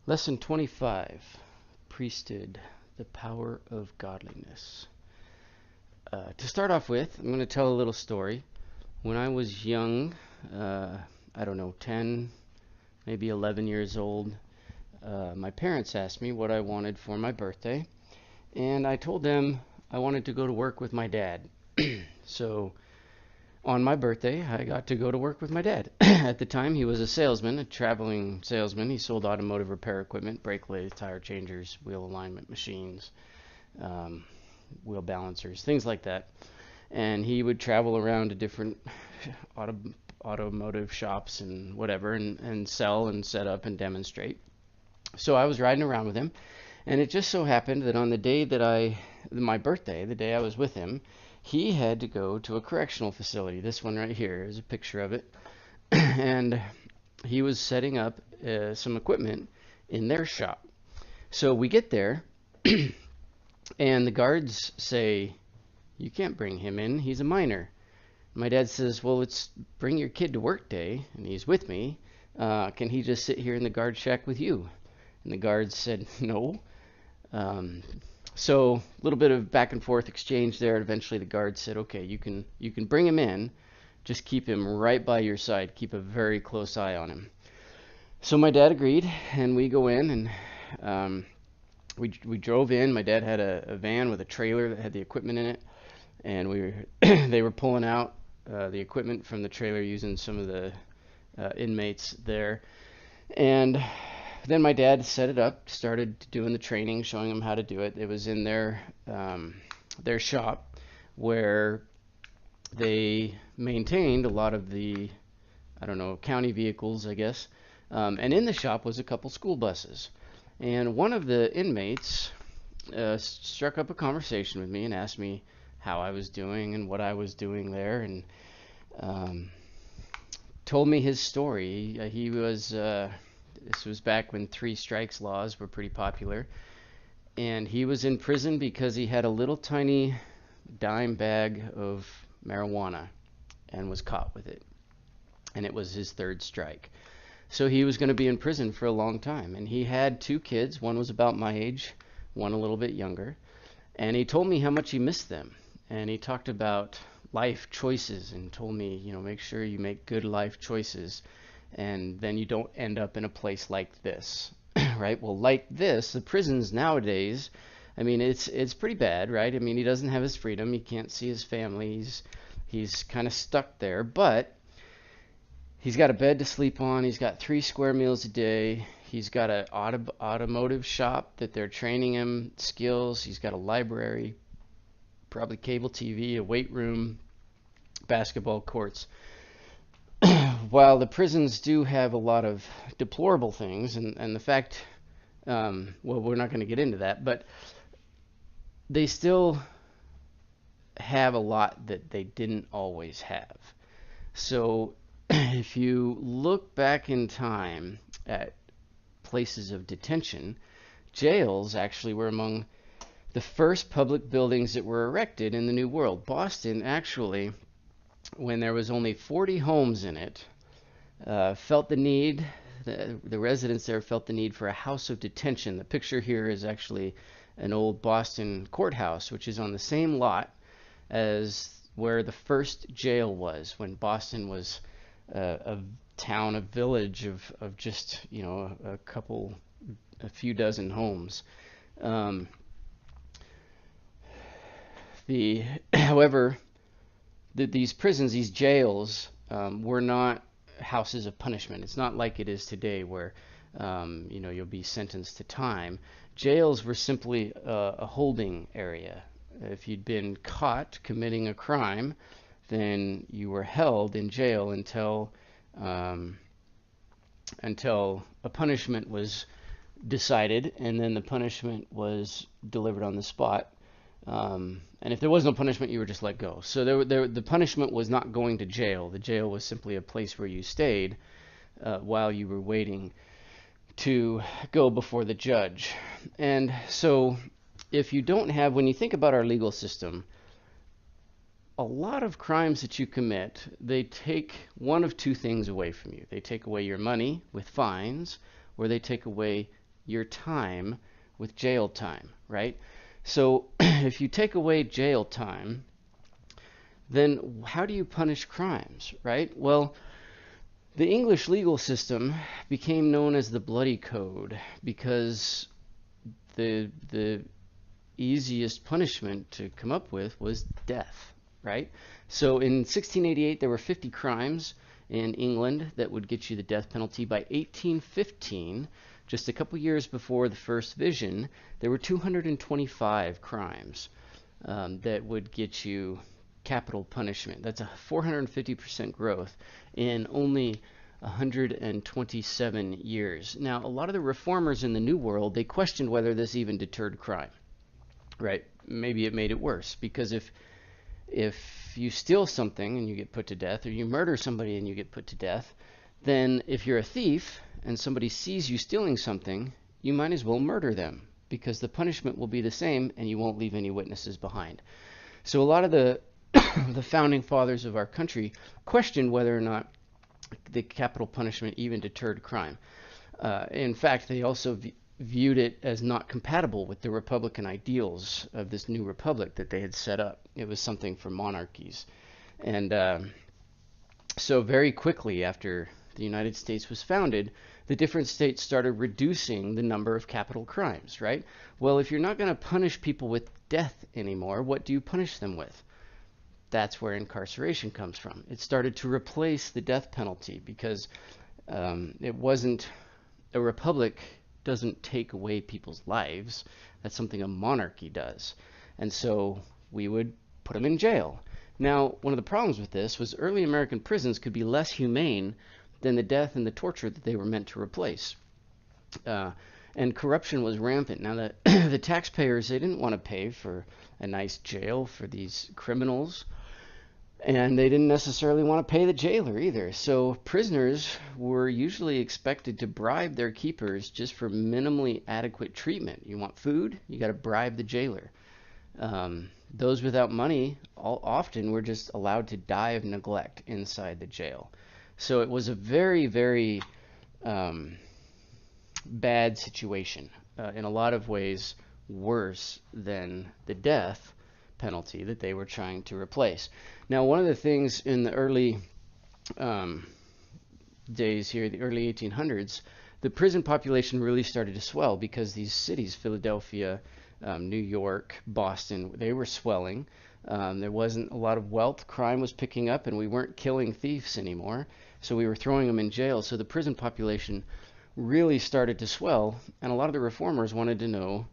Lesson 25, Priesthood, the Power of Godliness. To start off with, I'm going to tell a little story. When I was young, I don't know, 10, maybe 11 years old, my parents asked me what I wanted for my birthday, and I told them I wanted to go to work with my dad. So on my birthday, I got to go to work with my dad. At the time, he was a salesman, a traveling salesman. He sold automotive repair equipment, brake lathes, tire changers, wheel alignment machines, wheel balancers, things like that. And he would travel around to different automotive shops and whatever and sell and set up and demonstrate. So I was riding around with him, and it just so happened that on the day that my birthday, the day I was with him, he had to go to a correctional facility. This one right here is a picture of it. And he was setting up some equipment in their shop. So we get there, and the guards say, "You can't bring him in, he's a minor." My dad says, "Well, it's bring your kid to work day, and he's with me. Can he just sit here in the guard shack with you?" And the guards said, "No." So a little bit of back and forth exchange there. And eventually the guard said, "Okay, you can bring him in. Just keep him right by your side. Keep a very close eye on him." So my dad agreed, and we go in, and we drove in. My dad had a van with a trailer that had the equipment in it, and they were pulling out the equipment from the trailer using some of the inmates there. And then my dad set it up, started doing the training, showing them how to do it. It was in their shop where they maintained a lot of the, I don't know, county vehicles, I guess. And in the shop was a couple school buses. And one of the inmates struck up a conversation with me and asked me how I was doing and what I was doing there, and told me his story. He was this was back when 3 strikes laws were pretty popular, and he was in prison because he had a little tiny dime bag of marijuana and was caught with it, and it was his 3rd strike. So he was going to be in prison for a long time, and he had 2 kids. One was about my age, one a little bit younger, and he told me how much he missed them. And he talked about life choices and told me, make sure you make good life choices, and then you don't end up in a place like this. Right? Well, like this, the prisons nowadays, I mean, it's pretty bad, right? I mean, he doesn't have his freedom. He can't see his family. He's kind of stuck there, but he's got a bed to sleep on. He's got 3 square meals a day. He's got an automotive shop that they're training him skills. He's got a library, probably cable TV, a weight room, basketball courts. While the prisons do have a lot of deplorable things, and the fact, well, we're not going to get into that, but they still have a lot that they didn't always have. So if you look back in time at places of detention, jails actually were among the first public buildings that were erected in the New World. Boston, actually, when there was only 40 homes in it, felt the need, the residents there felt the need for a house of detention. The picture here is actually an old Boston courthouse, which is on the same lot as where the first jail was, when Boston was a town, a village of just, a few dozen homes. However, these prisons, these jails, were not houses of punishment. It's not like it is today where, you'll be sentenced to time. Jails were simply a holding area. If you'd been caught committing a crime, then you were held in jail until a punishment was decided, and then the punishment was delivered on the spot. And if there was no punishment, you were just let go. So the punishment was not going to jail. The jail was simply a place where you stayed while you were waiting to go before the judge. And so if you don't have, when you think about our legal system, a lot of crimes that you commit, they take one of 2 things away from you. They take away your money with fines, or they take away your time with jail time, right? So if you take away jail time, then how do you punish crimes, right? Well, the English legal system became known as the Bloody Code because the easiest punishment to come up with was death, right? So in 1688 there were 50 crimes in England that would get you the death penalty. By 1815, just a couple years before the first vision, there were 225 crimes that would get you capital punishment. That's a 450% growth in only 127 years. Now, a lot of the reformers in the New World, they questioned whether this even deterred crime, right? Maybe it made it worse, because if you steal something and you get put to death, or you murder somebody and you get put to death, then if you're a thief and somebody sees you stealing something, you might as well murder them, because the punishment will be the same and you won't leave any witnesses behind. So a lot of the the founding fathers of our country questioned whether or not the capital punishment even deterred crime. In fact, they also viewed it as not compatible with the Republican ideals of this new republic that they had set up. It was something for monarchies. And so very quickly after the United States was founded, the different states started reducing the number of capital crimes, right? Well, if you're not going to punish people with death anymore, what do you punish them with? That's where incarceration comes from. It started to replace the death penalty because it wasn't, a republic doesn't take away people's lives. That's something a monarchy does. And so we would put them in jail. Now, one of the problems with this was early American prisons could be less humane than the death and the torture that they were meant to replace. And corruption was rampant. Now, the taxpayers, they didn't want to pay for a nice jail for these criminals, and they didn't necessarily want to pay the jailer either. So prisoners were usually expected to bribe their keepers just for minimally adequate treatment. You want food? You got to bribe the jailer. Those without money often were just allowed to die of neglect inside the jail. So it was a very, very bad situation, in a lot of ways worse than the death penalty that they were trying to replace. Now, one of the things in the early days here, the early 1800s, the prison population really started to swell because these cities, Philadelphia, New York, Boston, they were swelling. There wasn't a lot of wealth. Crime was picking up, and we weren't killing thieves anymore. So we were throwing them in jail. So the prison population really started to swell, and a lot of the reformers wanted to know,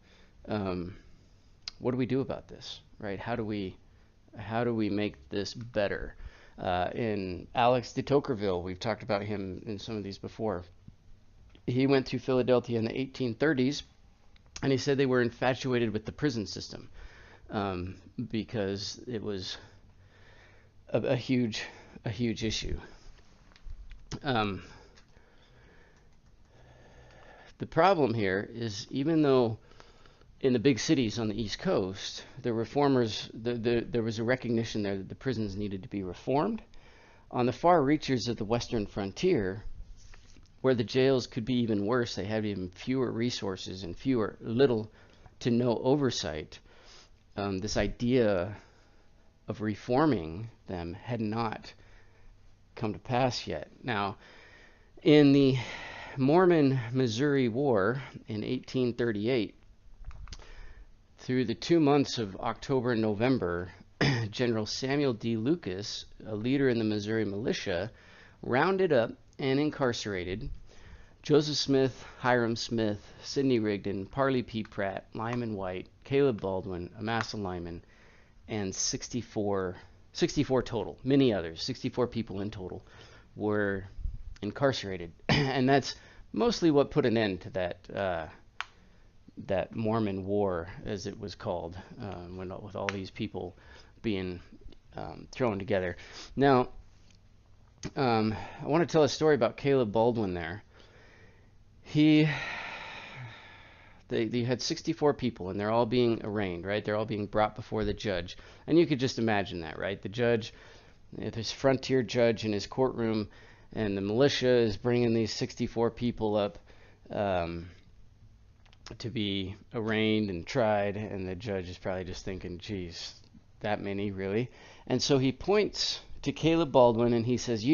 what do we do about this, right? How do we make this better? In Alex de Tocqueville, we've talked about him in some of these before. He went through Philadelphia in the 1830s, and he said they were infatuated with the prison system because it was a huge issue. The problem here is, even though in the big cities on the East Coast, the reformers, there was a recognition there that the prisons needed to be reformed. On the far reaches of the western frontier, where the jails could be even worse, they had even fewer resources and little to no oversight. This idea of reforming them had not come to pass yet. Now, in the Mormon-Missouri War in 1838, through the 2 months of October and November, General Samuel D. Lucas, a leader in the Missouri militia, rounded up and incarcerated Joseph Smith, Hiram Smith, Sidney Rigdon, Parley P. Pratt, Lyman White, Caleb Baldwin, Amasa Lyman, and 64 total. Many others, 64 people in total, were incarcerated. And that's mostly what put an end to that Mormon War, as it was called, with all these people being thrown together. Now, I want to tell a story about Caleb Baldwin there. They had 64 people, and they're all being arraigned, right? They're all being brought before the judge. And you could just imagine that, right? The judge, this frontier judge in his courtroom, and the militia is bringing these 64 people up. to be arraigned and tried, and the judge is probably just thinking, geez, that many, really? And so he points to Caleb Baldwin and he says,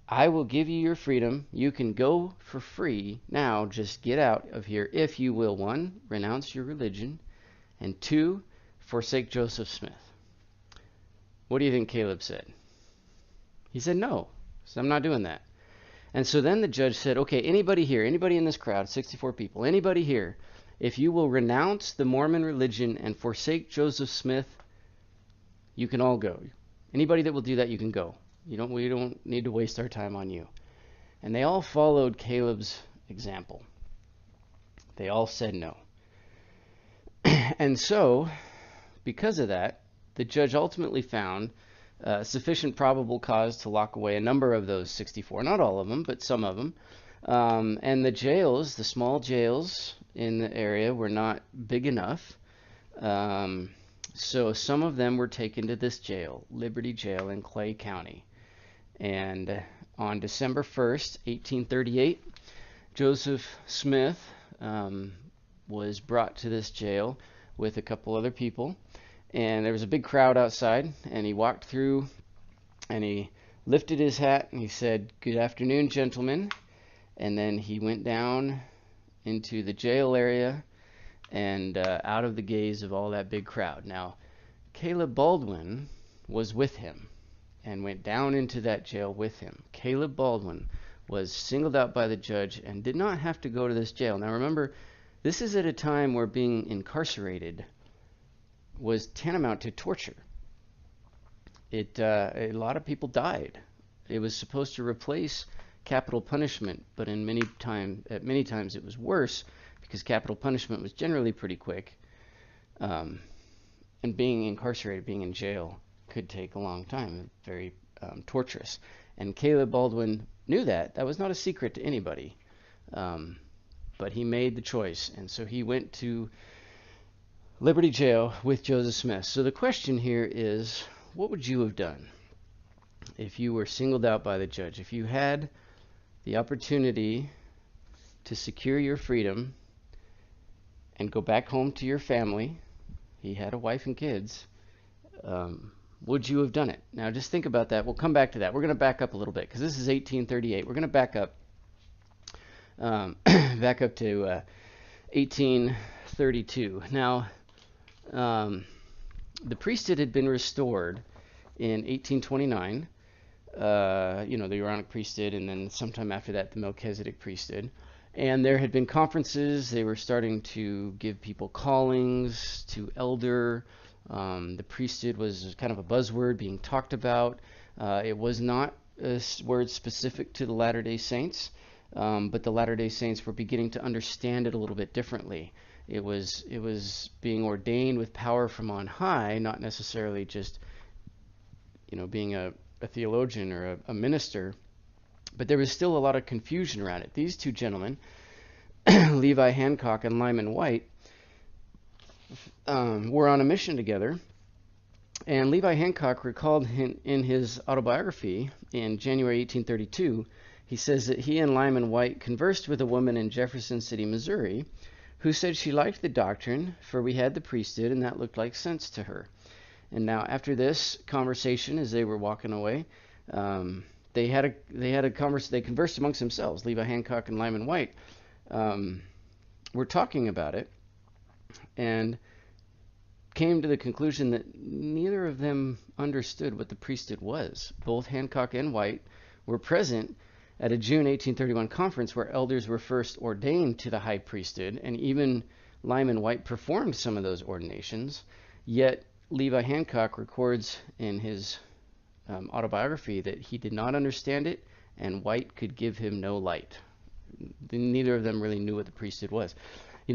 I will give you your freedom. You can go for free now. Just get out of here if you will. 1, renounce your religion. And 2, forsake Joseph Smith. What do you think Caleb said? He said, no, so I'm not doing that. And so then the judge said, okay, anybody here, anybody in this crowd, 64 people, anybody here, if you will renounce the Mormon religion and forsake Joseph Smith, you can all go. Anybody that will do that, you can go. We don't need to waste our time on you. And they all followed Caleb's example. They all said no. And so, because of that, the judge ultimately found sufficient probable cause to lock away a number of those 64. Not all of them, but some of them. And the jails, the small jails in the area, were not big enough. So some of them were taken to this jail, Liberty Jail in Clay County. And on December 1st, 1838, Joseph Smith was brought to this jail with a couple other people. And there was a big crowd outside, and he walked through, and he lifted his hat, and he said, "Good afternoon, gentlemen." And then he went down into the jail area and out of the gaze of all that big crowd. Now, Caleb Baldwin was with him and went down into that jail with him. Caleb Baldwin was singled out by the judge and did not have to go to this jail. Now remember, this is at a time where being incarcerated was tantamount to torture. A lot of people died. It was supposed to replace capital punishment, but at many times it was worse, because capital punishment was generally pretty quick, and being incarcerated, being in jail, could take a long time, very torturous. And Caleb Baldwin knew that. That was not a secret to anybody, but he made the choice, and so he went to Liberty Jail with Joseph Smith. So the question here is, what would you have done if you were singled out by the judge? If you had the opportunity to secure your freedom and go back home to your family, he had a wife and kids, would you have done it? Now just think about that. We'll come back to that. We're going to back up a little bit, because this is 1838. We're going to back up to 1832. Now, the priesthood had been restored in 1829, the Aaronic priesthood, and then sometime after that, the Melchizedek priesthood. And there had been conferences. They were starting to give people callings to elder. The priesthood was kind of a buzzword being talked about. It was not a word specific to the Latter-day Saints, but the Latter-day Saints were beginning to understand it a little bit differently. It was being ordained with power from on high, not necessarily just, being a theologian or a minister, but there was still a lot of confusion around it. These two gentlemen, Levi Hancock and Lyman White, were on a mission together, and Levi Hancock recalled in his autobiography in January 1832, he says that he and Lyman White conversed with a woman in Jefferson City, Missouri, who said she liked the doctrine, for we had the priesthood, and that looked like sense to her. And now, after this conversation, as they were walking away, they conversed amongst themselves. Levi Hancock and Lyman White were talking about it, and came to the conclusion that neither of them understood what the priesthood was. Both Hancock and White were present at a June 1831 conference where elders were first ordained to the high priesthood, and even Lyman White performed some of those ordinations. Yet Levi Hancock records in his autobiography that he did not understand it, and White could give him no light. Neither of them really knew what the priesthood was.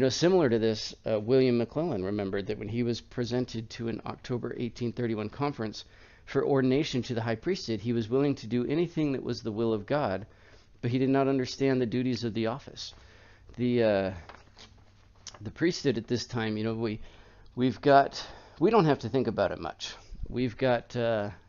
Similar to this, William McClellan remembered that when he was presented to an October 1831 conference for ordination to the high priesthood, he was willing to do anything that was the will of God, but he did not understand the duties of the office. The priesthood at this time, we don't have to think about it much. we've got,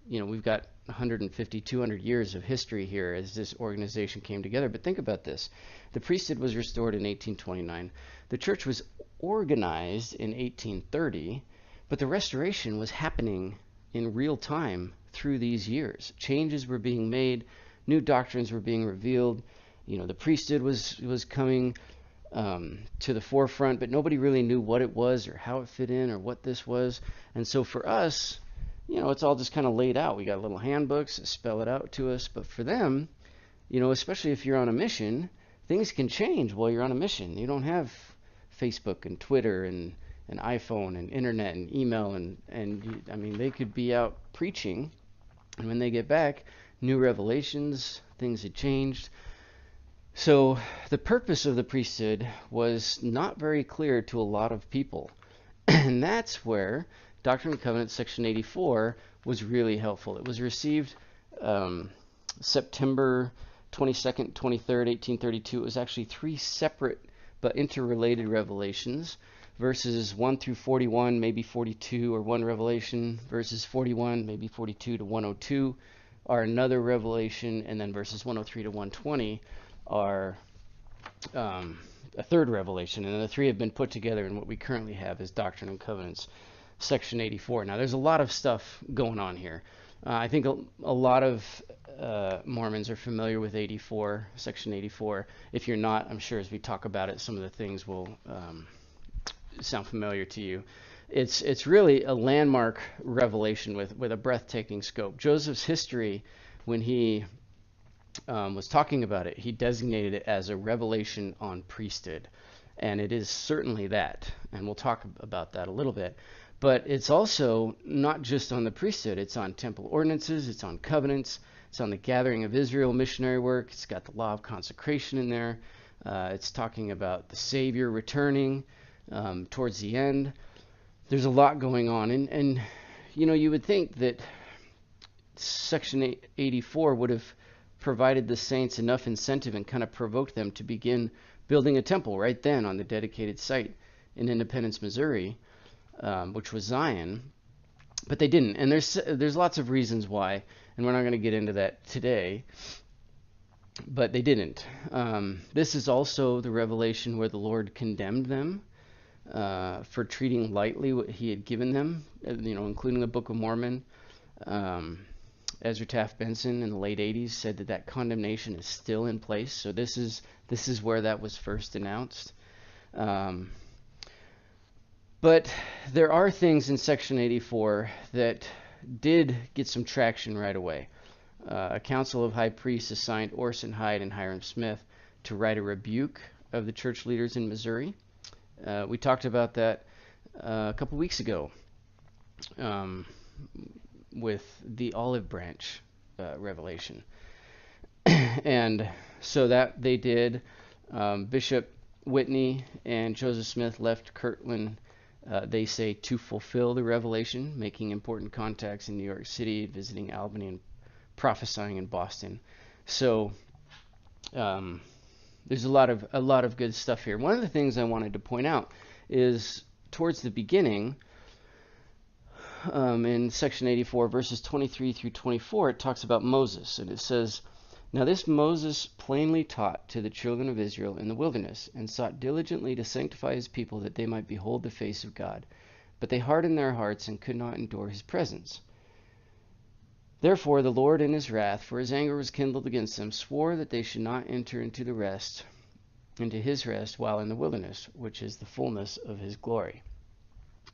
we've got 150, 200 years of history here as this organization came together. But think about this. The priesthood was restored in 1829. The church was organized in 1830, but the restoration was happening in real time through these years. Changes were being made, new doctrines were being revealed. The priesthood was coming to the forefront, but nobody really knew what it was or how it fit in or what this was. And so for us, it's all just kind of laid out. We got little handbooks that spell it out to us. But for them, especially if you're on a mission, things can change while you're on a mission. You don't have Facebook and Twitter and iPhone and internet and email I mean, they could be out preaching, and when they get back, new revelations, things had changed. So the purpose of the priesthood was not very clear to a lot of people. And that's where Doctrine and Covenants section 84 was really helpful. It was received September 22nd, 23rd, 1832. It was actually 3 separate but interrelated revelations. Verses 1 through 41, maybe 42 or one revelation. Verses 41, maybe 42 to 102 are another revelation. And then verses 103 to 120 are a third revelation. And the 3 have been put together in what we currently have as Doctrine and Covenants, section 84. Now, there's a lot of stuff going on here. I think a lot of Mormons are familiar with 84, section 84. If you're not, I'm sure as we talk about it, some of the things will sound familiar to you. It's really a landmark revelation with a breathtaking scope. Joseph's history, when he was talking about it, he designated it as a revelation on priesthood, and it is certainly that, and we'll talk about that a little bit. But it's also not just on the priesthood. It's on temple ordinances, it's on covenants, it's on the gathering of Israel missionary work, it's got the law of consecration in there, it's talking about the Savior returning towards the end. There's a lot going on, and you would think that section 84 would have provided the saints enough incentive and kind of provoked them to begin building a temple right then on the dedicated site in Independence, Missouri, which was Zion, but they didn't. And there's lots of reasons why, and we're not going to get into that today, but they didn't. This is also the revelation where the Lord condemned them for treating lightly what he had given them, including the Book of Mormon. Ezra Taft Benson in the late 80s said that condemnation is still in place. So this is where that was first announced. But there are things in section 84 that did get some traction right away. A council of high priests assigned Orson Hyde and Hiram Smith to write a rebuke of the church leaders in Missouri. We talked about that a couple weeks ago with the olive branch revelation. And so that they did. Bishop Whitney and Joseph Smith left Kirtland, they say, to fulfill the revelation, making important contacts in New York City, visiting Albany, and prophesying in Boston. So there's a lot of good stuff here. One of the things I wanted to point out is towards the beginning, in section 84, verses 23 through 24, it talks about Moses, and it says, "Now this Moses plainly taught to the children of Israel in the wilderness, and sought diligently to sanctify his people, that they might behold the face of God. But they hardened their hearts, and could not endure his presence. Therefore the Lord in his wrath, for his anger was kindled against them, swore that they should not enter into his rest while in the wilderness, which is the fullness of his glory."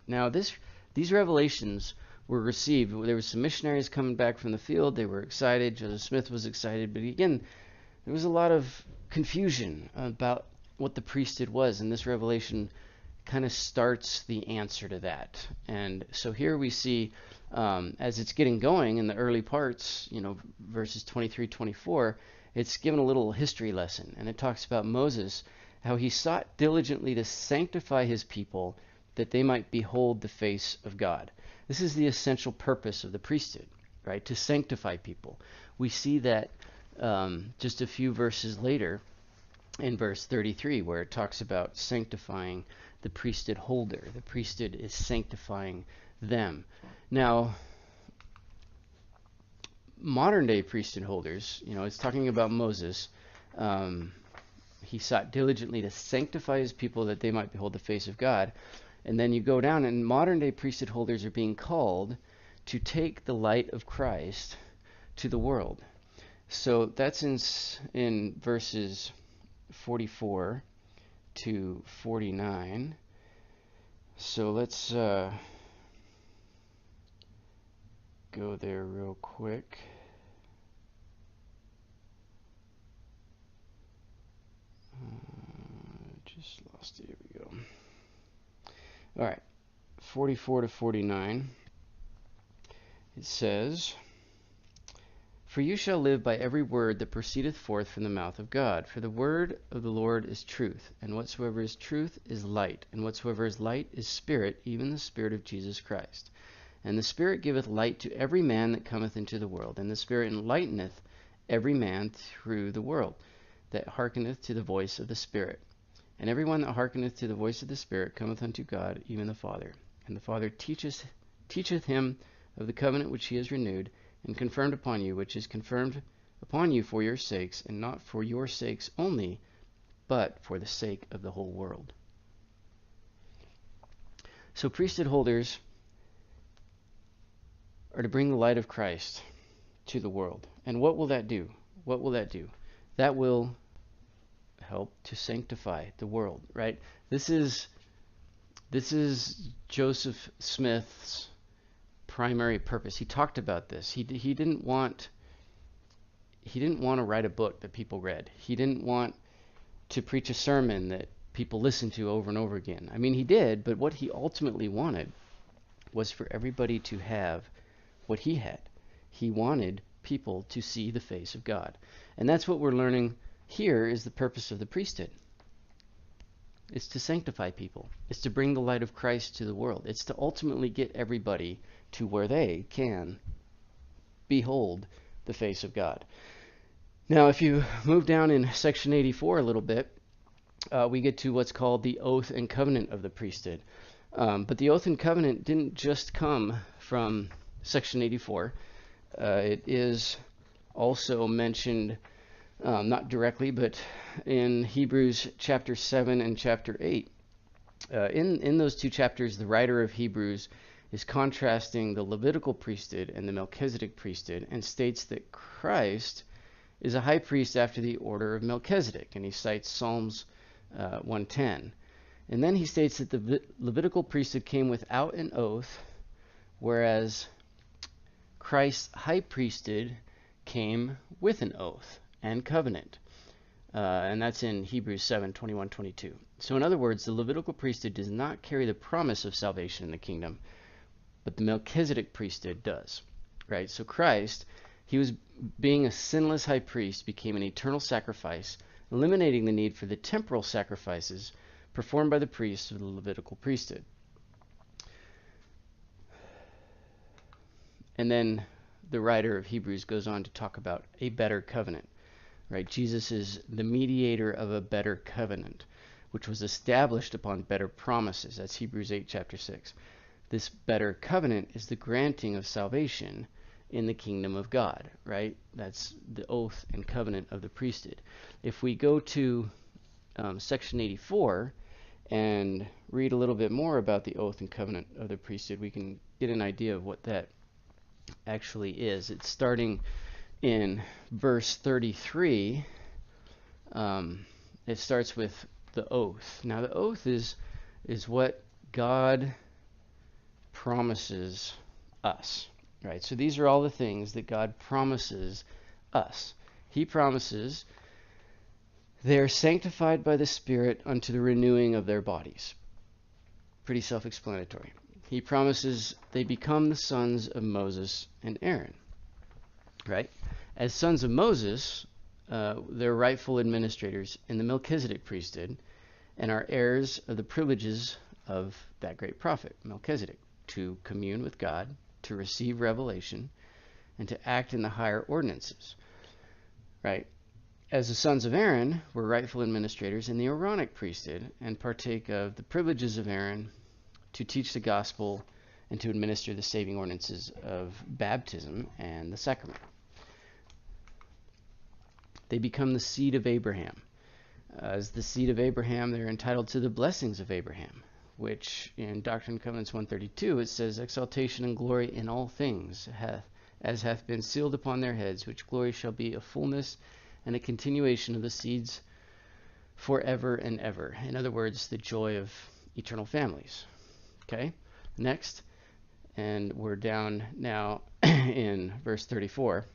Now these revelations were received. There were some missionaries coming back from the field. They were excited. Joseph Smith was excited. But again, there was a lot of confusion about what the priesthood was. And this revelation kind of starts the answer to that. And so here we see, as it's getting going in the early parts, verses 23, 24, it's given a little history lesson. And it talks about Moses, how he sought diligently to sanctify his people, that they might behold the face of God. This is the essential purpose of the priesthood, right? To sanctify people. We see that just a few verses later in verse 33, where it talks about sanctifying the priesthood holder. The priesthood is sanctifying them. Now, modern day priesthood holders, it's talking about Moses. He sought diligently to sanctify his people that they might behold the face of God. And then you go down, and modern day priesthood holders are being called to take the light of Christ to the world. So that's in verses 44 to 49. So let's go there real quick. Just lost it. Here we go. All right, 44 to 49. It says, "For you shall live by every word that proceedeth forth from the mouth of God. For the word of the Lord is truth, and whatsoever is truth is light, and whatsoever is light is spirit, even the Spirit of Jesus Christ. And the Spirit giveth light to every man that cometh into the world, and the Spirit enlighteneth every man through the world, that hearkeneth to the voice of the Spirit. And every one that hearkeneth to the voice of the Spirit cometh unto God, even the Father. And the Father teacheth him of the covenant which he has renewed, and confirmed upon you, which is confirmed upon you for your sakes, and not for your sakes only, but for the sake of the whole world." So priesthood holders are to bring the light of Christ to the world. And what will that do? What will that do? That will help to sanctify the world, right? This is Joseph Smith's primary purpose. He talked about this. He didn't want to write a book that people read. He didn't want to preach a sermon that people listened to over and over again. I mean, he did, but what he ultimately wanted was for everybody to have what he had. He wanted people to see the face of God. And that's what we're learning here is the purpose of the priesthood. It's to sanctify people. It's to bring the light of Christ to the world. It's to ultimately get everybody to where they can behold the face of God. Now, if you move down in section 84 a little bit, we get to what's called the oath and covenant of the priesthood. But the oath and covenant didn't just come from section 84. It is also mentioned, not directly, but in Hebrews chapter 7 and chapter 8. In those two chapters, the writer of Hebrews is contrasting the Levitical priesthood and the Melchizedek priesthood, and states that Christ is a high priest after the order of Melchizedek, and he cites Psalms 110. And then he states that the Levitical priesthood came without an oath, whereas Christ's high priesthood came with an oath and covenant. And that's in Hebrews 7, 21, 22. So in other words, the Levitical priesthood does not carry the promise of salvation in the kingdom, but the Melchizedek priesthood does. Right? So Christ, he was being a sinless high priest, became an eternal sacrifice, eliminating the need for the temporal sacrifices performed by the priests of the Levitical priesthood. And then the writer of Hebrews goes on to talk about a better covenant. Right? Jesus is the mediator of a better covenant, which was established upon better promises. That's Hebrews 8, chapter 6. This better covenant is the granting of salvation in the kingdom of God, right? That's the oath and covenant of the priesthood. If we go to section 84 and read a little bit more about the oath and covenant of the priesthood, we can get an idea of what that actually is. It's starting in verse 33. It starts with the oath. Now the oath is what God promises us, right? So these are all the things that God promises us. He promises they're sanctified by the Spirit unto the renewing of their bodies. Pretty self-explanatory. He promises they become the sons of Moses and Aaron, right? As sons of Moses, they're rightful administrators in the Melchizedek priesthood and are heirs of the privileges of that great prophet, Melchizedek, to commune with God, to receive revelation, and to act in the higher ordinances, right? As the sons of Aaron, we're rightful administrators in the Aaronic priesthood and partake of the privileges of Aaron to teach the gospel and to administer the saving ordinances of baptism and the sacrament. They become the seed of Abraham. As the seed of Abraham, they're entitled to the blessings of Abraham, which in Doctrine and Covenants 132, it says, exaltation and glory in all things, as hath been sealed upon their heads, which glory shall be a fullness and a continuation of the seeds forever and ever. In other words, the joy of eternal families. Okay, next, and we're down now in verse 34.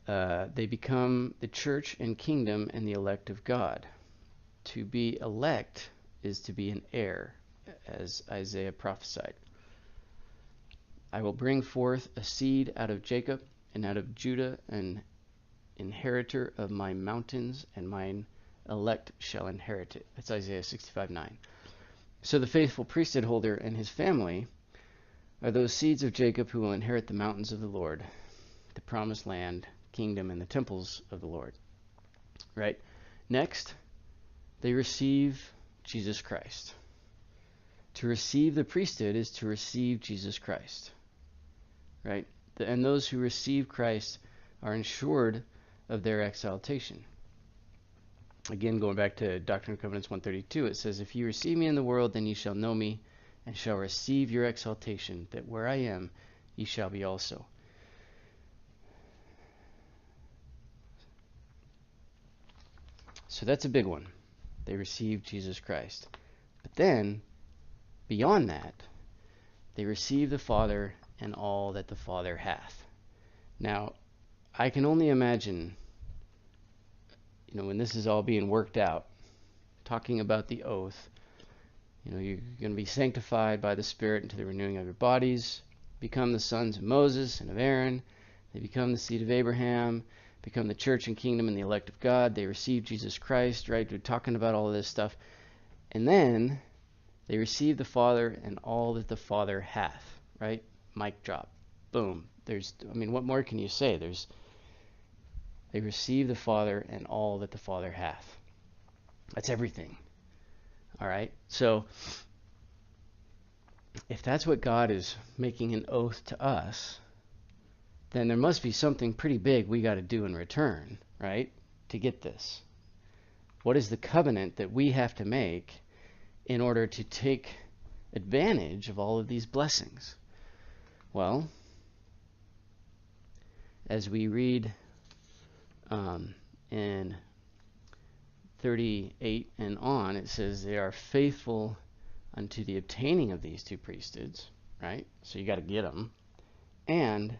They become the church and kingdom and the elect of God. To be elect is to be an heir, as Isaiah prophesied. I will bring forth a seed out of Jacob and out of Judah, an inheritor of my mountains, and mine elect shall inherit it. That's Isaiah 65:9. So the faithful priesthood holder and his family are those seeds of Jacob who will inherit the mountains of the Lord, the promised land, kingdom, and the temples of the Lord. Right? Next, they receive Jesus Christ. To receive the priesthood is to receive Jesus Christ. Right? And those who receive Christ are ensured of their exaltation. Again, going back to Doctrine and Covenants 132, it says, if you receive me in the world, then ye shall know me, and shall receive your exaltation, that where I am, ye shall be also. So that's a big one. They receive Jesus Christ. But then, beyond that, they receive the Father and all that the Father hath. Now, I can only imagine, when this is all being worked out, talking about the oath, you're going to be sanctified by the Spirit into the renewing of your bodies, become the sons of Moses and of Aaron, they become the seed of Abraham, become the church and kingdom and the elect of God, they receive Jesus Christ, right? We're talking about all of this stuff. And then they receive the Father and all that the Father hath, right? Mic drop. Boom. What more can you say? They receive the Father and all that the Father hath. That's everything. All right? So, if that's what God is making an oath to us, then there must be something pretty big we got to do in return, right? To get this. What is the covenant that we have to make in order to take advantage of all of these blessings? Well, as we read in 38 and on, it says they are faithful unto the obtaining of these two priesthoods, right? So you got to get them, and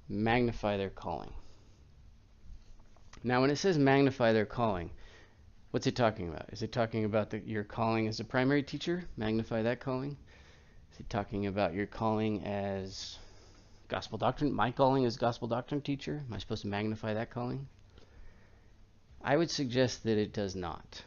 magnify their calling. Now, when it says magnify their calling, what's it talking about? Is it talking about your calling as a primary teacher? Magnify that calling? Is it talking about your calling as gospel doctrine? My calling as gospel doctrine teacher? Am I supposed to magnify that calling? I would suggest that it does not.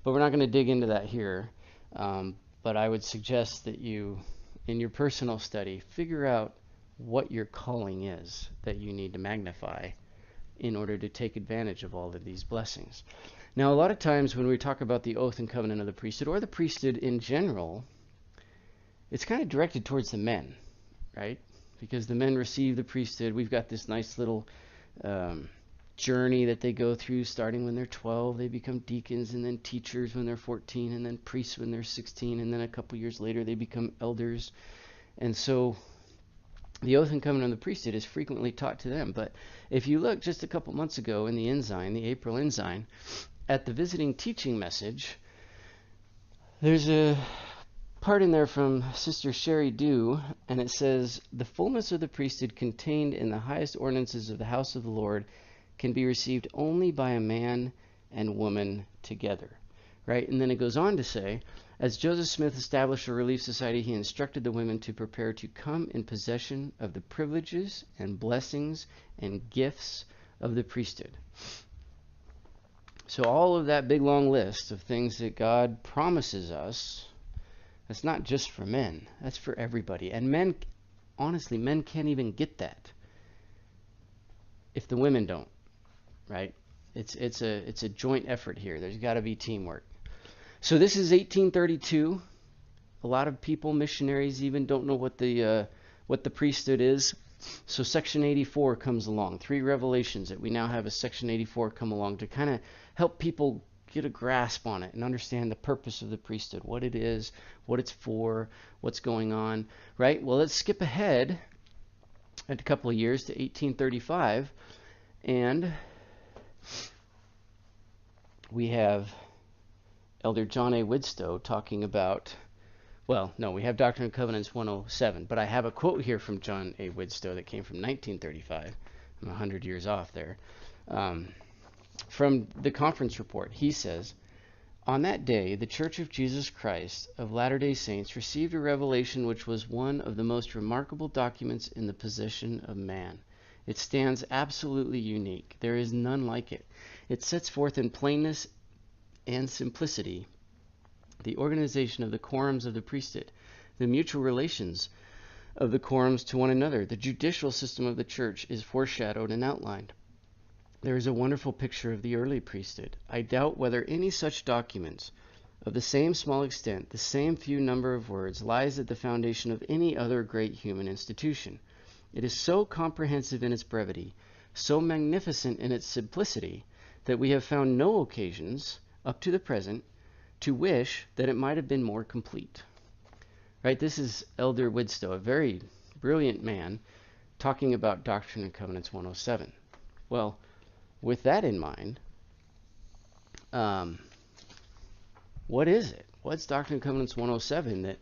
But we're not going to dig into that here. But I would suggest that you, in your personal study, figure out what your calling is that you need to magnify in order to take advantage of all of these blessings. Now, a lot of times when we talk about the oath and covenant of the priesthood, or the priesthood in general, it's kind of directed towards the men, right? Because the men receive the priesthood. We've got this nice little journey that they go through, starting when they're 12. They become deacons, and then teachers when they're 14, and then priests when they're 16, and then a couple years later they become elders. And so the oath and covenant of the priesthood is frequently taught to them. But if you look just a couple months ago in the Ensign, the April Ensign, at the visiting teaching message, there's a part in there from Sister Sherry Dew, and it says, the fullness of the priesthood contained in the highest ordinances of the house of the Lord can be received only by a man and woman together. Right? And then it goes on to say, as Joseph Smith established a relief society, he instructed the women to prepare to come in possession of the privileges and blessings and gifts of the priesthood. So all of that big long list of things that God promises us, that's not just for men, that's for everybody. And men, honestly, men can't even get that if the women don't, right? It's a joint effort here. There's got to be teamwork. So this is 1832. A lot of people, missionaries even, don't know what the priesthood is. So Section 84 comes along, 3 revelations that we now have a Section 84 come along to kind of help people get a grasp on it and understand the purpose of the priesthood, what it is, what it's for, what's going on, right? Well, let's skip ahead a couple of years to 1835, and we have Elder John A. Widstow talking about, well, no, we have Doctrine and Covenants 107, but I have a quote here from John A. Widstow that came from 1935. I'm 100 years off there. From the conference report, he says, "On that day, the Church of Jesus Christ of Latter-day Saints received a revelation which was one of the most remarkable documents in the possession of man. It stands absolutely unique. There is none like it. It sets forth in plainness and simplicity the organization of the quorums of the priesthood, the mutual relations of the quorums to one another. The judicial system of the church is foreshadowed and outlined. There is a wonderful picture of the early priesthood. I doubt whether any such documents of the same small extent, the same few number of words, lies at the foundation of any other great human institution. It is so comprehensive in its brevity, so magnificent in its simplicity, that we have found no occasions, up to the present, to wish that it might have been more complete." Right? This is Elder Widstow, a very brilliant man, talking about Doctrine and Covenants 107. Well, with that in mind, what is it? What's Doctrine and Covenants 107 that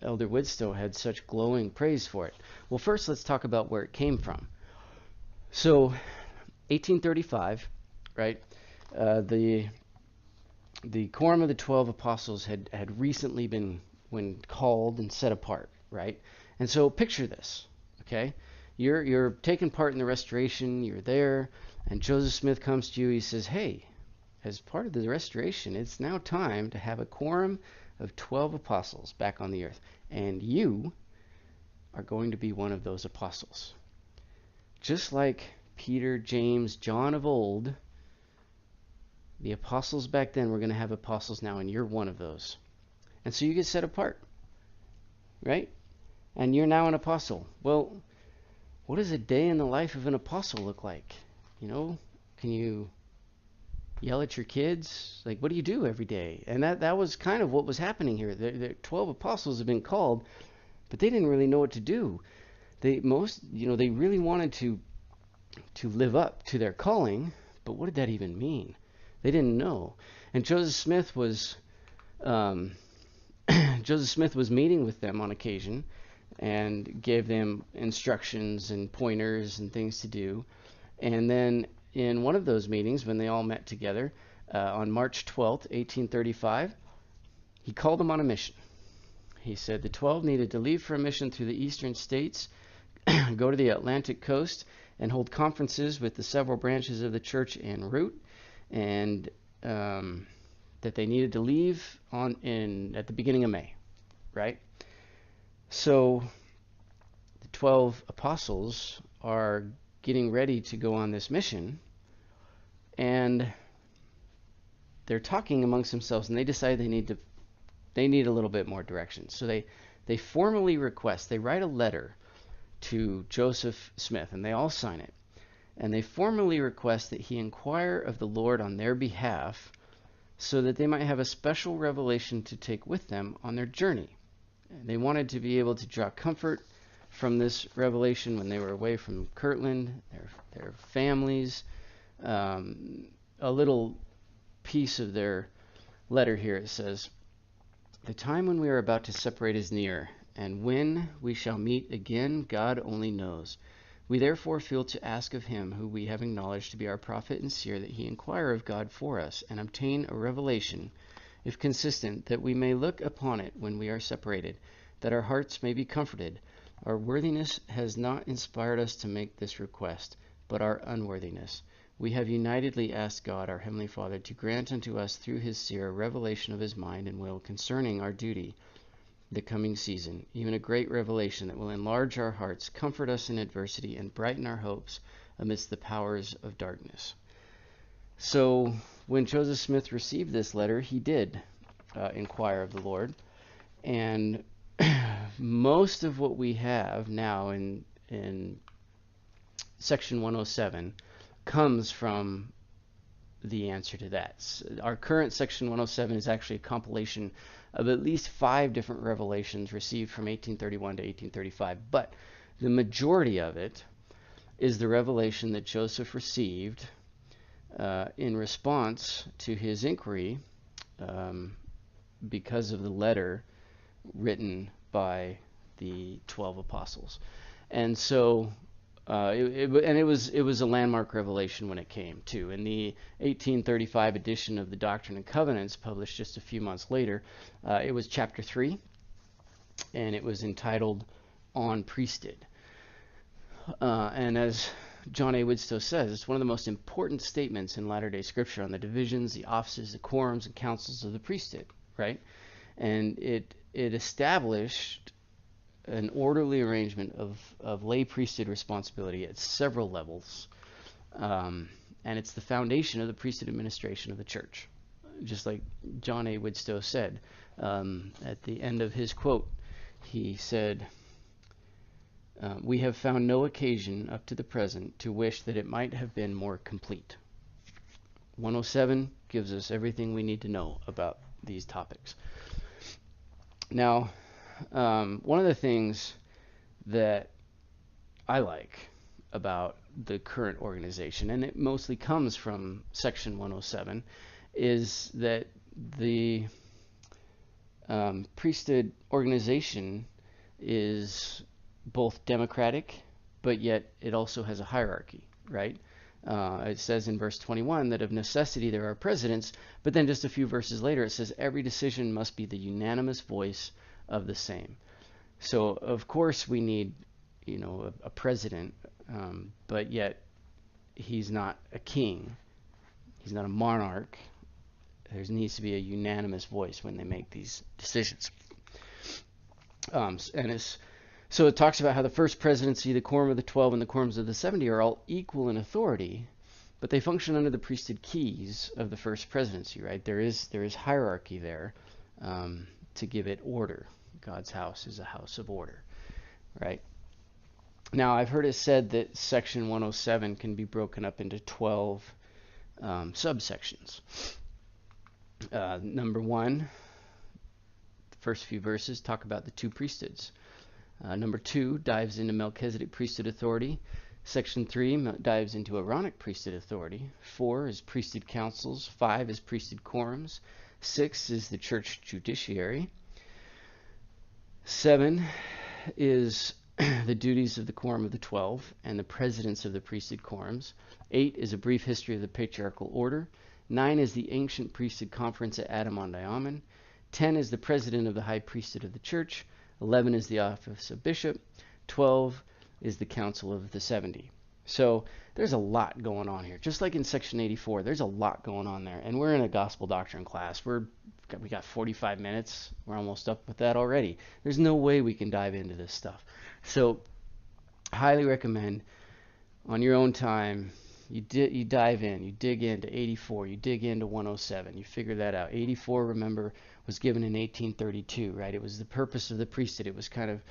Elder Widstow had such glowing praise for it? Well, first let's talk about where it came from. So, 1835, right? The Quorum of the 12 Apostles had recently been called and set apart, right? And so picture this, okay? You're taking part in the restoration, you're there, and Joseph Smith comes to you, he says, "Hey, as part of the restoration, it's now time to have a quorum of 12 apostles back on the earth, and you are going to be one of those apostles." Just like Peter, James, John of old, the apostles back then were going to have apostles now, and you're one of those. And so you get set apart, right? And you're now an apostle. Well, what does a day in the life of an apostle look like? You know, can you yell at your kids? Like, what do you do every day? And that was kind of what was happening here. The 12 apostles have been called, but they didn't really know what to do. They really wanted to live up to their calling, but what did that even mean? They didn't know. And Joseph Smith was meeting with them on occasion and gave them instructions and pointers and things to do. And then in one of those meetings, when they all met together on March 12th, 1835, he called them on a mission. He said the 12 needed to leave for a mission through the eastern states, go to the Atlantic coast, and hold conferences with the several branches of the church en route, and that they needed to leave at the beginning of May, right? So the 12 apostles are getting ready to go on this mission, and they're talking amongst themselves, and they decide they need a little bit more direction. So they formally request, they write a letter to Joseph Smith, and they all sign it, and they formally request that he inquire of the Lord on their behalf, so that they might have a special revelation to take with them on their journey. And they wanted to be able to draw comfort from this revelation when they were away from Kirtland, their families. A little piece of their letter here, it says, "The time when we are about to separate is near, and when we shall meet again, God only knows. We therefore feel to ask of him, who we have acknowledged to be our prophet and seer, that he inquire of God for us, and obtain a revelation, if consistent, that we may look upon it when we are separated, that our hearts may be comforted. Our worthiness has not inspired us to make this request, but our unworthiness. We have unitedly asked God, our Heavenly Father, to grant unto us through his seer a revelation of his mind and will concerning our duty, the coming season, even a great revelation that will enlarge our hearts, comfort us in adversity, and brighten our hopes amidst the powers of darkness." So when Joseph Smith received this letter, he did inquire of the Lord, and most of what we have now in in section 107 comes from the answer to that. Our current section 107 is actually a compilation of at least 5 different revelations received from 1831 to 1835, but the majority of it is the revelation that Joseph received in response to his inquiry because of the letter written by the 12 apostles. And so it was a landmark revelation when it came too. In the 1835 edition of the Doctrine and Covenants, published just a few months later, it was chapter 3, and it was entitled On Priesthood. And as John A. Widstow says, it's one of the most important statements in Latter-day Scripture on the divisions, the offices, the quorums, and councils of the priesthood, right? And it established an orderly arrangement of lay priesthood responsibility at several levels. And it's the foundation of the priesthood administration of the church. Just like John A. Widstow said at the end of his quote, he said, "We have found no occasion up to the present to wish that it might have been more complete." 107 gives us everything we need to know about these topics. Now, one of the things that I like about the current organization, and it mostly comes from section 107, is that the priesthood organization is both democratic, but yet it also has a hierarchy, right? It says in verse 21 that of necessity there are presidents, but then just a few verses later it says every decision must be the unanimous voice of the same. So of course we need, a president, but yet he's not a king, he's not a monarch. There needs to be a unanimous voice when they make these decisions. So it talks about how the first presidency, the quorum of the 12, and the quorums of the 70 are all equal in authority, but they function under the priesthood keys of the first presidency, right? There is hierarchy there to give it order. God's house is a house of order, right? Now, I've heard it said that section 107 can be broken up into 12 subsections. Number 1, the first few verses talk about the 2 priesthoods. Number 2 dives into Melchizedek priesthood authority. Section 3 dives into Aaronic priesthood authority. 4 is priesthood councils. 5 is priesthood quorums. 6 is the church judiciary. 7 is the duties of the quorum of the 12 and the presidents of the priesthood quorums. 8 is a brief history of the patriarchal order. 9 is the ancient priesthood conference at Adam-on-Diamond. 10 is the president of the high priesthood of the church. 11 is the office of bishop. 12 is the council of the 70. So there's a lot going on here. Just like in section 84, there's a lot going on there. And we're in a gospel doctrine class. We got 45 minutes. We're almost up with that already. There's no way we can dive into this stuff. So highly recommend on your own time, you dive in, you dig into 84, you dig into 107, you figure that out. 84, remember, was given in 1832, right? It was the purpose of the priesthood. It was kind of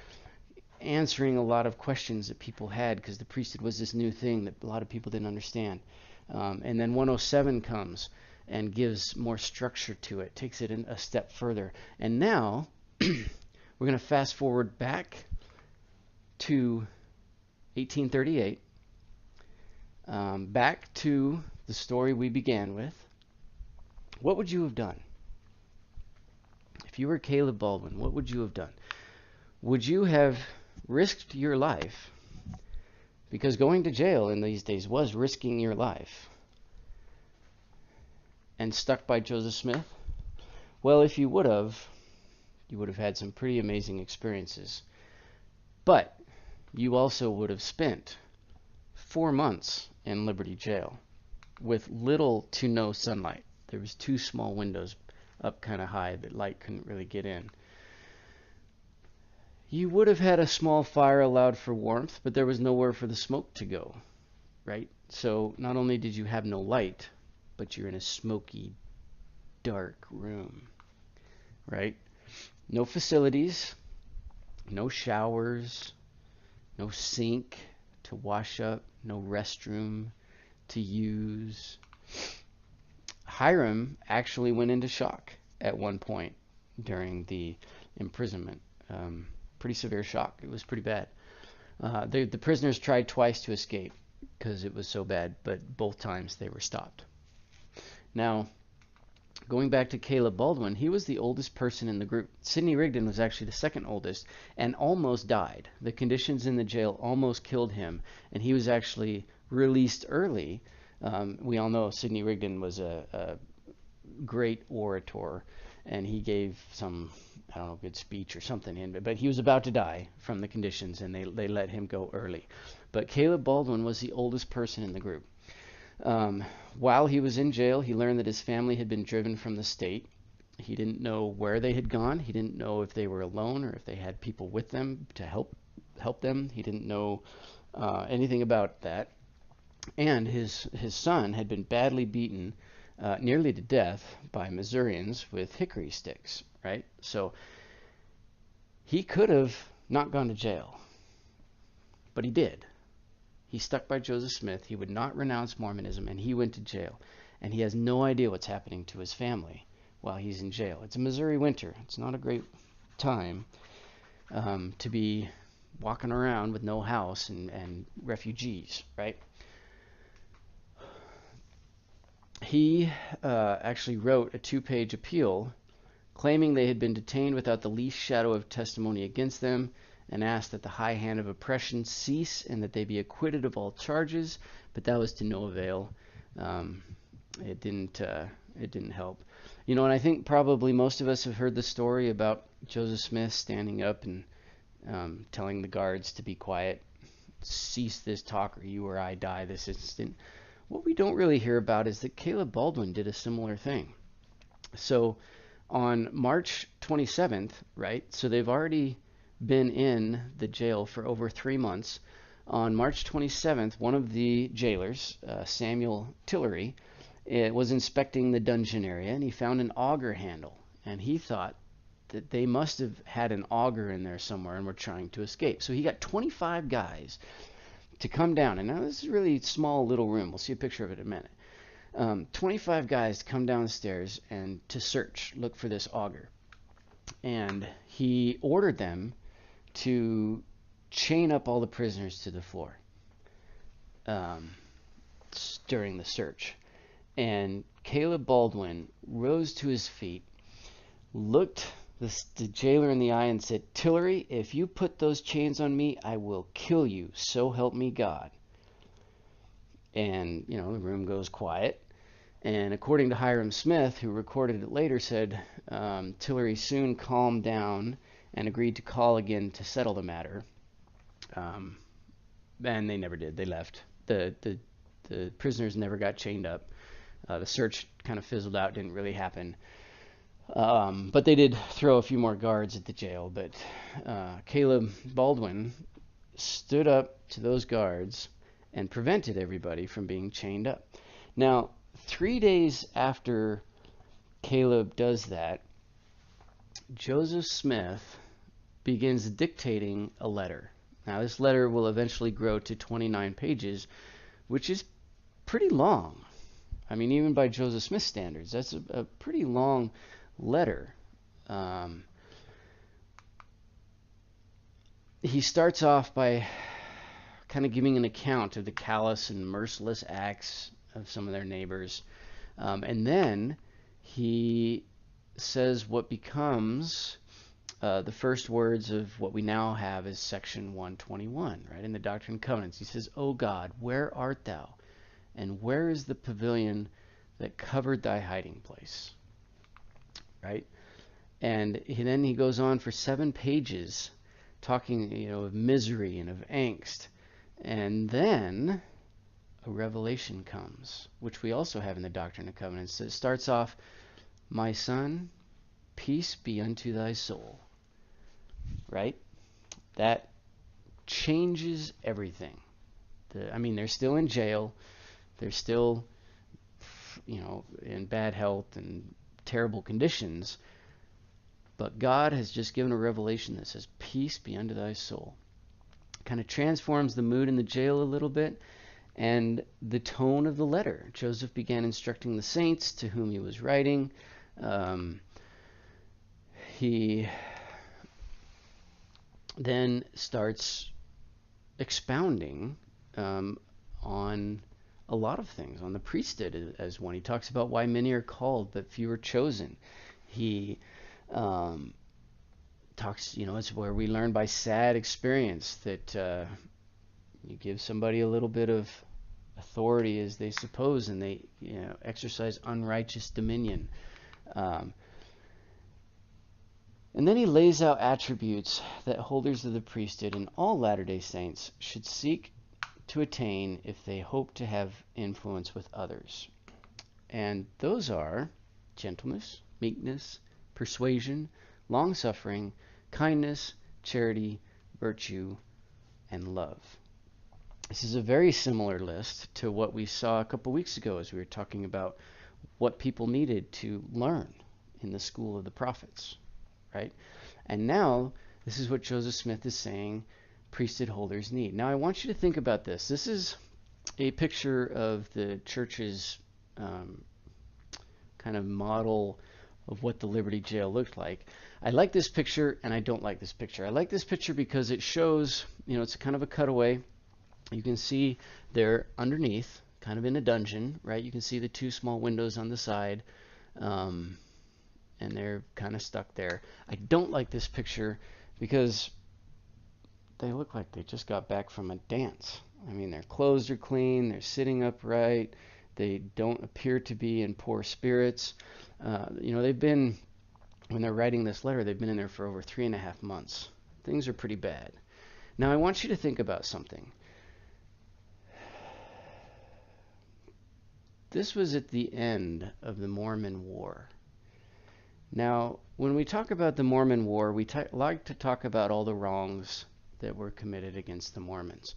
answering a lot of questions that people had because the priesthood was this new thing that a lot of people didn't understand. And then 107 comes and gives more structure to it, takes it a step further. And now we're going to fast forward back to 1838, back to the story we began with. What would you have done? If you were Caleb Baldwin, what would you have done? Would you have risked your life? Because going to jail in these days was risking your life. And stuck by Joseph Smith? Well, if you would have had some pretty amazing experiences. But you also would have spent 4 months in Liberty Jail with little to no sunlight. There was 2 small windows up kind of high that light couldn't really get in. You would have had a small fire allowed for warmth, but there was nowhere for the smoke to go, right? So not only did you have no light, but you're in a smoky, dark room, right? No facilities, no showers, no sink to wash up, no restroom to use. Hiram actually went into shock at one point during the imprisonment. Pretty severe shock. It was pretty bad. The prisoners tried twice to escape because it was so bad, but both times they were stopped. Now, going back to Caleb Baldwin, he was the oldest person in the group. Sidney Rigdon was actually the second oldest and almost died. The conditions in the jail almost killed him, and he was actually released early. We all know Sidney Rigdon was a great orator, and he gave some, I don't know, good speech or something, but he was about to die from the conditions, and they let him go early. But Caleb Baldwin was the oldest person in the group. While he was in jail, he learned that his family had been driven from the state. He didn't know where they had gone. He didn't know if they were alone or if they had people with them to help them. He didn't know anything about that. And his son had been badly beaten, nearly to death, by Missourians with hickory sticks, right? So he could have not gone to jail, but he did. He stuck by Joseph Smith. He would not renounce Mormonism, and he went to jail. And he has no idea what's happening to his family while he's in jail. It's a Missouri winter. It's not a great time to be walking around with no house and refugees, right? He actually wrote a 2-page appeal claiming they had been detained without the least shadow of testimony against them, and asked that the high hand of oppression cease and that they be acquitted of all charges, but that was to no avail. It didn't help. You know, and I think probably most of us have heard the story about Joseph Smith standing up and telling the guards to be quiet, cease this talk or you or I die this instant. What we don't really hear about is that Caleb Baldwin did a similar thing. So on March 27th, right, so they've already been in the jail for over 3 months. On March 27th, one of the jailers, Samuel Tillery, was inspecting the dungeon area, and he found an auger handle, and he thought that they must have had an auger in there somewhere and were trying to escape. So he got 25 guys to come down, and now this is a really small little room. We'll see a picture of it in a minute. 25 guys to come down the stairs and to search, look for this auger. And he ordered them to chain up all the prisoners to the floor during the search. And Caleb Baldwin rose to his feet, looked the jailer in the eye and said, "Tillery, if you put those chains on me, I will kill you, so help me God." And, you know, the room goes quiet. And according to Hiram Smith, who recorded it later, said Tillery soon calmed down and agreed to call again to settle the matter. And they never did. They left. The prisoners never got chained up. The search kind of fizzled out, didn't really happen. But they did throw a few more guards at the jail. But Caleb Baldwin stood up to those guards and prevented everybody from being chained up. Now, 3 days after Caleb does that, Joseph Smith begins dictating a letter. Now, this letter will eventually grow to 29 pages, which is pretty long. I mean, even by Joseph Smith standards, that's a pretty long letter. He starts off by kind of giving an account of the callous and merciless acts of some of their neighbors. And then he says what becomes the first words of what we now have as section 121, right, in the Doctrine and Covenants. He says, "O God, where art thou? And where is the pavilion that covered thy hiding place?" Right? And then he goes on for 7 pages talking, you know, of misery and of angst. And then a revelation comes, which we also have in the Doctrine and Covenants. It starts off, "My son, peace be unto thy soul." Right? That changes everything. I mean, they're still in jail. They're still, you know, in bad health and terrible conditions. But God has just given a revelation that says, "Peace be unto thy soul." kind of transforms the mood in the jail a little bit and the tone of the letter. Joseph began instructing the saints to whom he was writing. He then starts expounding on a lot of things, on the priesthood as one. He talks about why many are called but few are chosen. He talks, it's where we learn by sad experience that you give somebody a little bit of authority as they suppose, and they exercise unrighteous dominion. And then he lays out attributes that holders of the priesthood and all Latter-day Saints should seek to attain if they hope to have influence with others. And those are gentleness, meekness, persuasion, long-suffering, kindness, charity, virtue, and love. This is a very similar list to what we saw a couple weeks ago as we were talking about what people needed to learn in the school of the prophets, right? And now this is what Joseph Smith is saying priesthood holders need. Now I want you to think about this. This is a picture of the church's kind of model of what the Liberty Jail looked like. I like this picture and I don't like this picture. I like this picture because it shows, it's kind of a cutaway. You can see they're underneath, kind of in a dungeon, right? You can see the two small windows on the side, and they're kind of stuck there. I don't like this picture because they look like they just got back from a dance. I mean, their clothes are clean, they're sitting upright, they don't appear to be in poor spirits. They've been, when they're writing this letter, they've been in there for over 3.5 months. Things are pretty bad. Now, I want you to think about something. This was at the end of the Mormon War. Now, when we talk about the Mormon War, we like to talk about all the wrongs that were committed against the Mormons.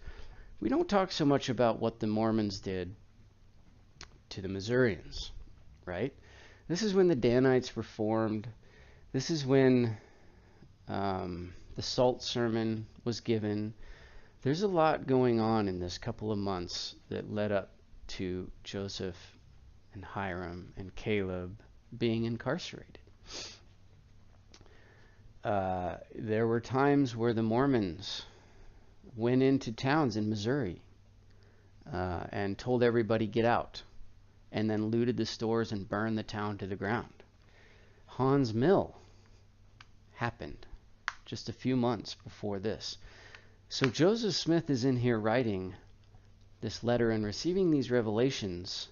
We don't talk so much about what the Mormons did to the Missourians, right? This is when the Danites were formed. This is when the Salt Sermon was given. There's a lot going on in this couple of months that led up to Joseph and Hiram and Caleb being incarcerated. There were times where the Mormons went into towns in Missouri and told everybody get out, and then looted the stores and burned the town to the ground. Hans Mill happened just a few months before this. So Joseph Smith is in here writing this letter and receiving these revelations,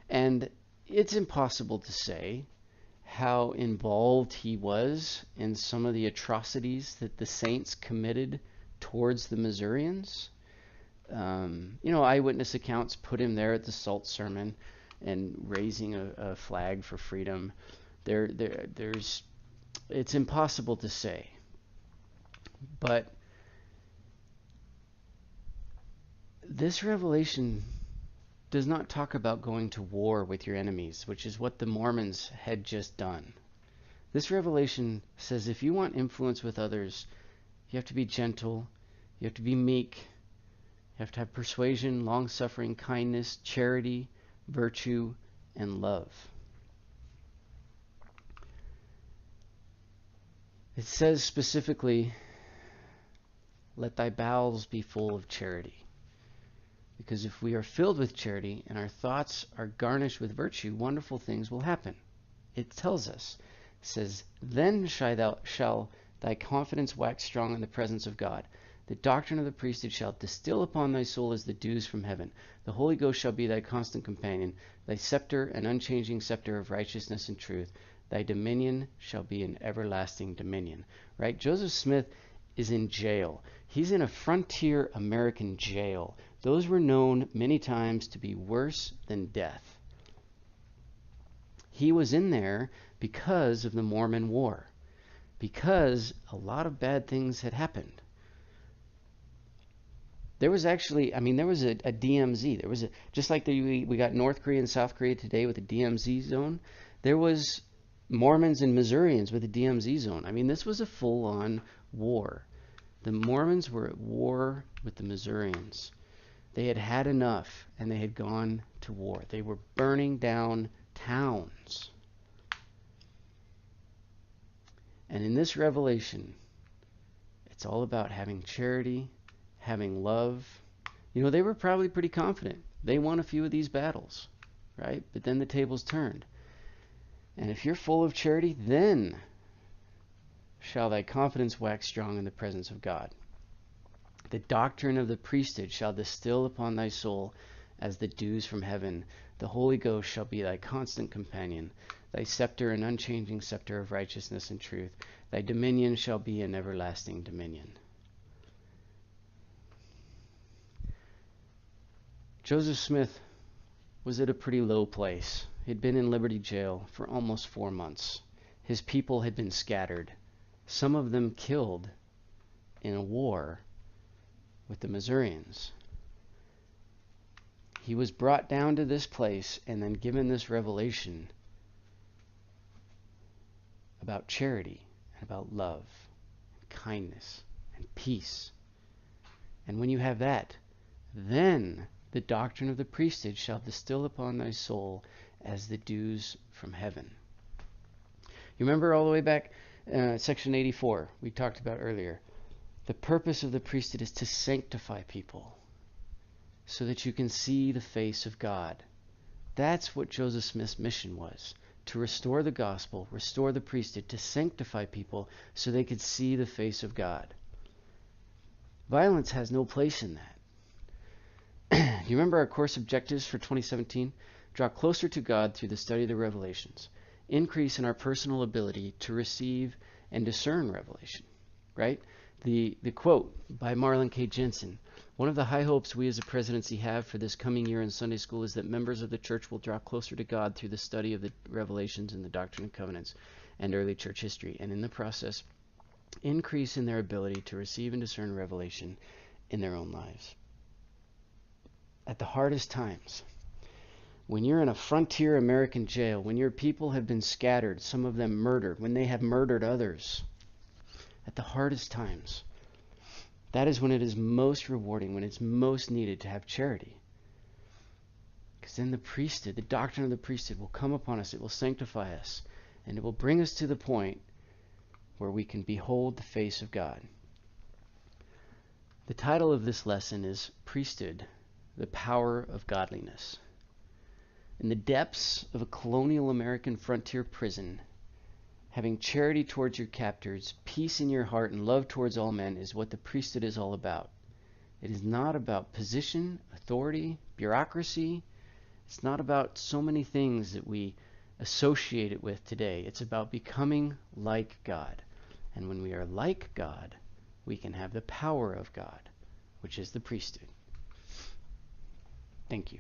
and it's impossible to say how involved he was in some of the atrocities that the saints committed towards the Missourians. Eyewitness accounts put him there at the Salt Sermon and raising a flag for freedom. It's impossible to say. But this revelation does not talk about going to war with your enemies, which is what the Mormons had just done. This revelation says if you want influence with others, you have to be gentle, you have to be meek, you have to have persuasion, long-suffering, kindness, charity, virtue, and love. It says specifically, let thy bowels be full of charity. Because if we are filled with charity and our thoughts are garnished with virtue, wonderful things will happen. It tells us, it says, then shall thy confidence wax strong in the presence of God. The doctrine of the priesthood shall distill upon thy soul as the dews from heaven. The Holy Ghost shall be thy constant companion, thy scepter, an unchanging scepter of righteousness and truth. Thy dominion shall be an everlasting dominion. Right? Joseph Smith is in jail. He's in a frontier American jail. Those were known many times to be worse than death. He was in there because of the Mormon War, because a lot of bad things had happened. There was actually, there was a DMZ. There was just like we got North Korea and South Korea today with the DMZ zone. There was Mormons and Missourians with the DMZ zone. This was a full-on war. The Mormons were at war with the Missourians. They had had enough, and they had gone to war. They were burning down towns. And in this revelation, it's all about having charity, having love. You know, they were probably pretty confident. They won a few of these battles, right? But then the tables turned. And if you're full of charity, then shall thy confidence wax strong in the presence of God. The doctrine of the priesthood shall distill upon thy soul as the dews from heaven. The Holy Ghost shall be thy constant companion, thy scepter an unchanging scepter of righteousness and truth. Thy dominion shall be an everlasting dominion. Joseph Smith was at a pretty low place. He'd been in Liberty Jail for almost 4 months. His people had been scattered, some of them killed in a war with the Missourians. He was brought down to this place and then given this revelation about charity and about love and kindness and peace. And when you have that, then the doctrine of the priesthood shall distill upon thy soul as the dews from heaven. You remember all the way back, section 84, we talked about earlier. The purpose of the priesthood is to sanctify people so that you can see the face of God. That's what Joseph Smith's mission was, to restore the gospel, restore the priesthood, to sanctify people so they could see the face of God. Violence has no place in that. Do you remember our course objectives for 2017? Draw closer to God through the study of the revelations. Increase in our personal ability to receive and discern revelation, right? The quote by Marlon K. Jensen, one of the high hopes we as a presidency have for this coming year in Sunday school is that members of the church will draw closer to God through the study of the revelations and the Doctrine and Covenants and early church history, and in the process, increase in their ability to receive and discern revelation in their own lives. At the hardest times, when you're in a frontier American jail, when your people have been scattered, some of them murdered, when they have murdered others, at the hardest times, that is when it is most rewarding, when it's most needed to have charity. Because then the priesthood, the doctrine of the priesthood will come upon us, it will sanctify us, and it will bring us to the point where we can behold the face of God. The title of this lesson is Priesthood, the Power of Godliness. In the depths of a colonial American frontier prison, having charity towards your captors, peace in your heart, and love towards all men is what the priesthood is all about. It is not about position, authority, bureaucracy. It's not about so many things that we associate it with today. It's about becoming like God. And when we are like God, we can have the power of God, which is the priesthood. Thank you.